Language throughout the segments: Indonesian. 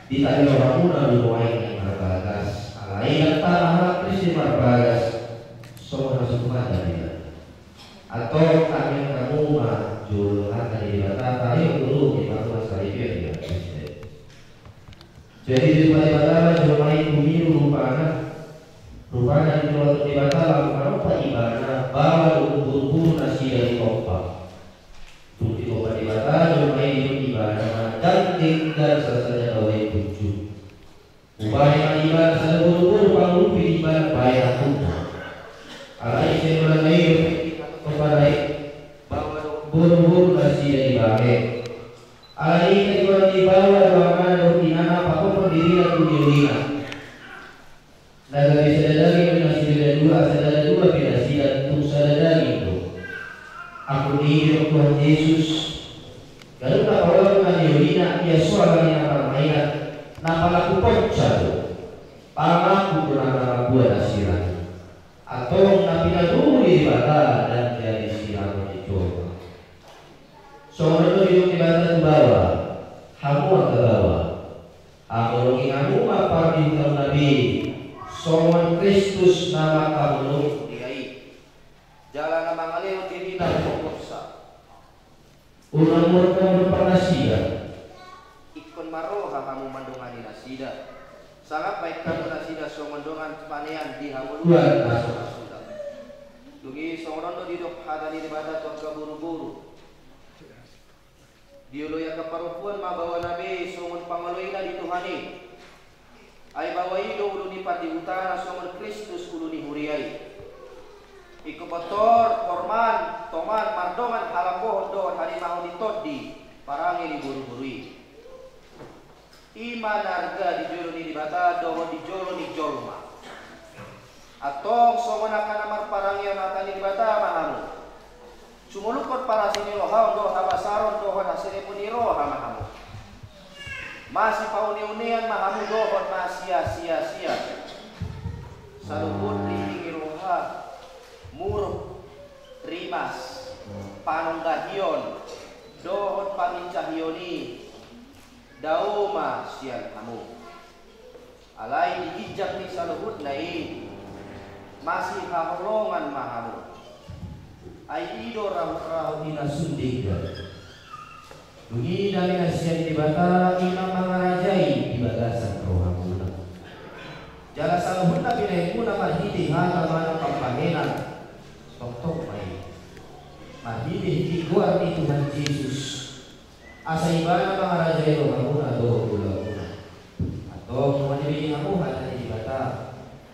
di tadi orang muda lumayan yang marbagas alai tanah Kristi marbagas semua masuk mana dia atau kami kamu mah jual harga di bata tayo dulu di batu masalah dia jadi di bata jualai bumi rupanya di jual di bata lalu apa ibadah bawa buru nasi dari kompak di kompak di bata jualai ibadah dan tinggal selesai gawe tujuh upaya ibadah saya buru panglupi ibadah bayar aku alai saya mulai kepada bawa buru nasi dari bahe alai kita dibawa ruangan dinana pakai pendirian dunia naga sadari nasi dari dua binasi dan sadari itu aku di Tuhan Yesus kalau tak orang mengalirina dia soal yang permainan napa laku pecah pamaku pernah buat asiran atau nabi dulu di bata dan dari silang dicoba soalnya itu di bata ke bawah hamu ke bawah aku lagi ngamu apa di dalam nabi soal Kristus nama kamu diai jalan nama ngalih diri dan pokoksa ulang murka berpenasihan ikon maroha kamu mandongan nasida sangat baik kamu nasida so mandongan panean di hamuluan sudah dugi songrondo di dok hadani di badat tuan kaburu-buru diulo ya keparupuan mabawa nabi songon pangaloina di Tuhani ay bawa ido ulu ni pati utara songon Kristus ulu ni huriai iko botor korman toman mardongan halapoh do hari mau ditodi parangi di buru-burui iman harga di jolo ni bata do di jolo ni jolma atong songon akan amar parangi yang akan di bata mahamu sumulukot para sini roha do habasaron do hasil puniro hamahamu masih pauni-unian mahamu do masih sia-sia salubun ringi roha muruk rimas panonggahion dohot pamincahioni dauma sian kamu alai dijak ni saluhut nai masih haholongan mahamu aido rahu dina sundiga dugi dari nasian di bata imam mangarajai di bagasan rohamuna jala saluhut na pinahimuna marhidi hana mana kampahenan tok mai mahidi hiji gua ni Tuhan Yesus asa ibana mangaraja rohamuna do gula atau mani kamu hanya di bata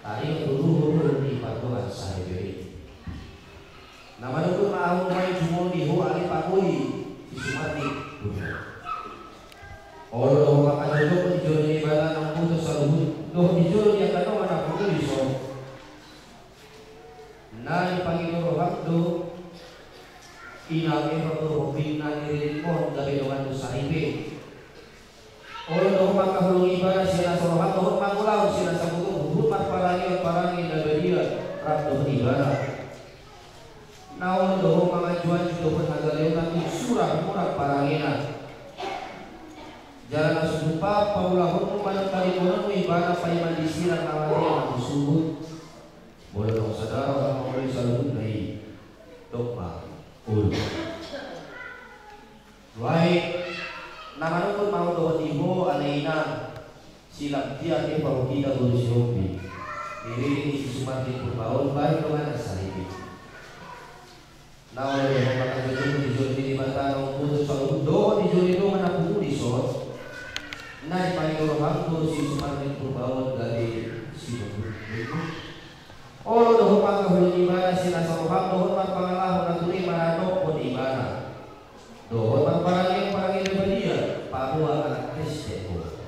tadi dulu di patuan sahibiri nama dulu mau mai jumo di ho ali pakuli di sumati olo maka jodoh di joni bata nang putus saluhut doh di joni yang kano mana pakuli so nai pangilo rohamdo inake rohamdo bina niri mon dari doan tu sahibi olo doh maka hulung ibadah sila sorohat doh mangulau sila sabutu hubut parangi dabedia rabdo ibadah naon doh maka juan judo penhagaleunan surah murah parangina jalan supa paulahun manang kalimonon ibadah paiman disiran awalnya subuh boleh dong saudara orang boleh salut dari dogma ul baik nama pun mau doa ibu aleina silap dia ke parokia berusiopi diri ini sumati purbaun baik dengan asalibi nah oleh yang makan betul dijuri di batang putus salut do dijuri do mana putu disot nah paling orang tu si sumati purbaun dari si oh doh maka hulun ibadah sila saroham doh maka pangalah naturi manadok pun ibadah doh maka parangin bedia pahua anak Kristus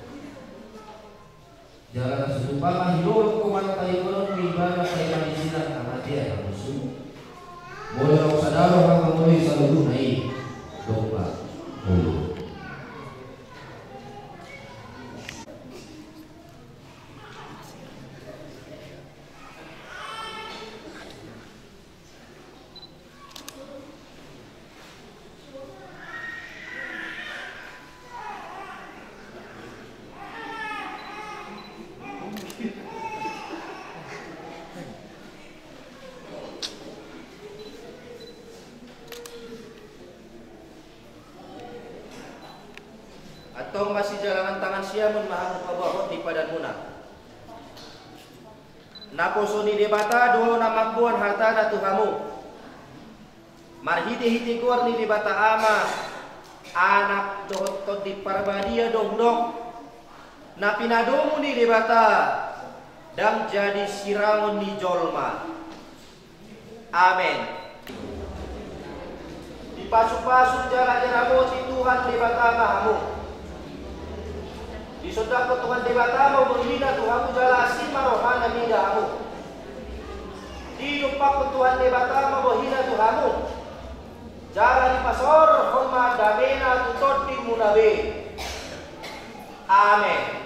jalan serupa mahirul kuman talikulun ibadah paiman disinan amat dia musuh boleh orang sadar orang memenuhi saludu naik domba Ketong masih jalangan tangan siamun mahamut pabahot di padan muna. Naposo ni debata do namakbuan harta na tuhamu. Marhiti-hiti kuar ni debata ama anak dohot di parbadia dong-dong. Na pinadomu ni debata dan jadi sirangon ni jolma. Amin. Dipasu-pasu jalan-jalanmu di Tuhan debata mahamu. Di sodako Tuhan debata mau berhina Tuhanmu jala asima rohana midamu. Di lupa Tuhan debata mau berhina Tuhanmu. Jala di pasor hormat damena tutoti munabe. Amin.